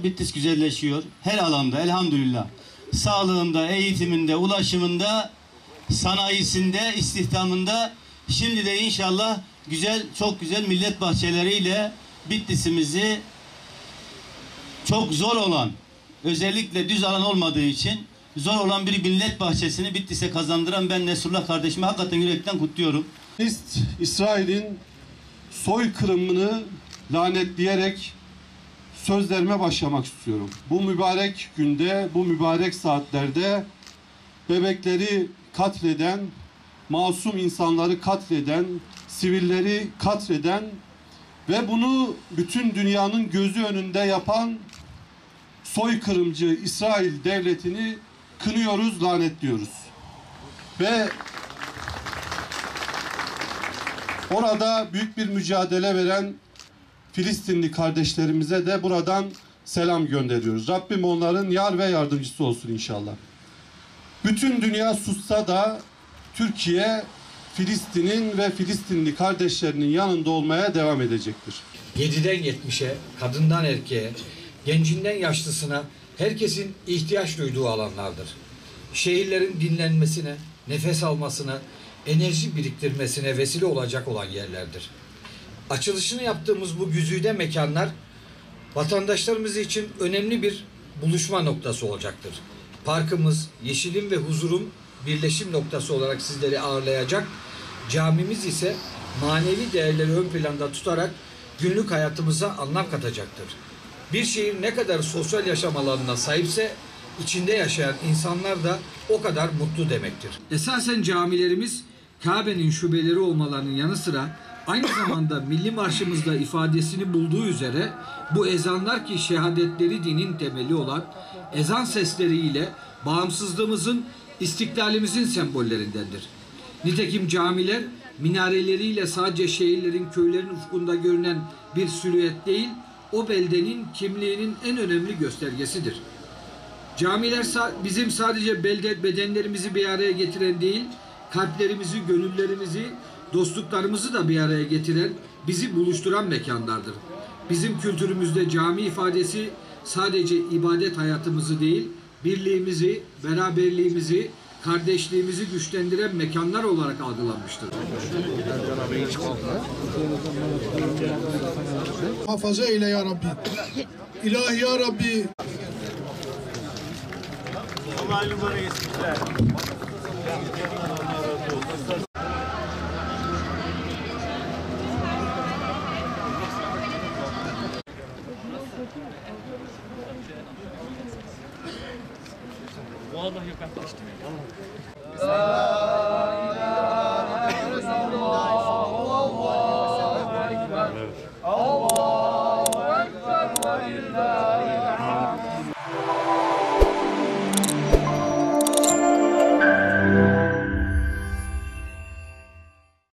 Bitlis güzelleşiyor. Her alanda elhamdülillah. Sağlığında, eğitiminde, ulaşımında, sanayisinde, istihdamında. Şimdi de inşallah güzel, çok güzel millet bahçeleriyle Bitlis'imizi çok zor olan, özellikle düz alan olmadığı için zor olan bir millet bahçesini Bitlis'e kazandıran ben Nesrullah kardeşimi hakikaten yürekten kutluyorum. İsrail'in soykırımını lanetleyerek sözlerime başlamak istiyorum. Bu mübarek günde, bu mübarek saatlerde bebekleri katleden, masum insanları katleden, sivilleri katleden ve bunu bütün dünyanın gözü önünde yapan soykırımcı İsrail devletini kınıyoruz, lanetliyoruz. Ve orada büyük bir mücadele veren Filistinli kardeşlerimize de buradan selam gönderiyoruz. Rabbim onların yar ve yardımcısı olsun inşallah. Bütün dünya sussa da Türkiye, Filistin'in ve Filistinli kardeşlerinin yanında olmaya devam edecektir. 7'den 70'e, kadından erkeğe, gencinden yaşlısına herkesin ihtiyaç duyduğu alanlardır. Şehirlerin dinlenmesine, nefes almasına, enerji biriktirmesine vesile olacak olan yerlerdir. Açılışını yaptığımız bu güzide mekanlar vatandaşlarımız için önemli bir buluşma noktası olacaktır. Parkımız, yeşilin ve huzurun birleşim noktası olarak sizleri ağırlayacak. Camimiz ise manevi değerleri ön planda tutarak günlük hayatımıza anlam katacaktır. Bir şehir ne kadar sosyal yaşam alanına sahipse içinde yaşayan insanlar da o kadar mutlu demektir. Esasen camilerimiz Kabe'nin şubeleri olmalarının yanı sıra aynı zamanda milli marşımızda ifadesini bulduğu üzere bu ezanlar ki şehadetleri dinin temeli olan ezan sesleriyle bağımsızlığımızın, istiklalimizin sembollerindendir. Nitekim camiler minareleriyle sadece şehirlerin, köylerin ufkunda görünen bir silüet değil, o beldenin kimliğinin en önemli göstergesidir. Camiler bizim sadece bedenlerimizi bir araya getiren değil, kalplerimizi, gönüllerimizi, dostluklarımızı da bir araya getiren, bizi buluşturan mekanlardır. Bizim kültürümüzde cami ifadesi sadece ibadet hayatımızı değil, birliğimizi, beraberliğimizi, kardeşliğimizi güçlendiren mekanlar olarak algılanmıştır. Muhafaza eyle ya Rabbi. İlahi ya Rabbi. Allah'ın numara geçmişler. Vallahi yok, ben kaçtım.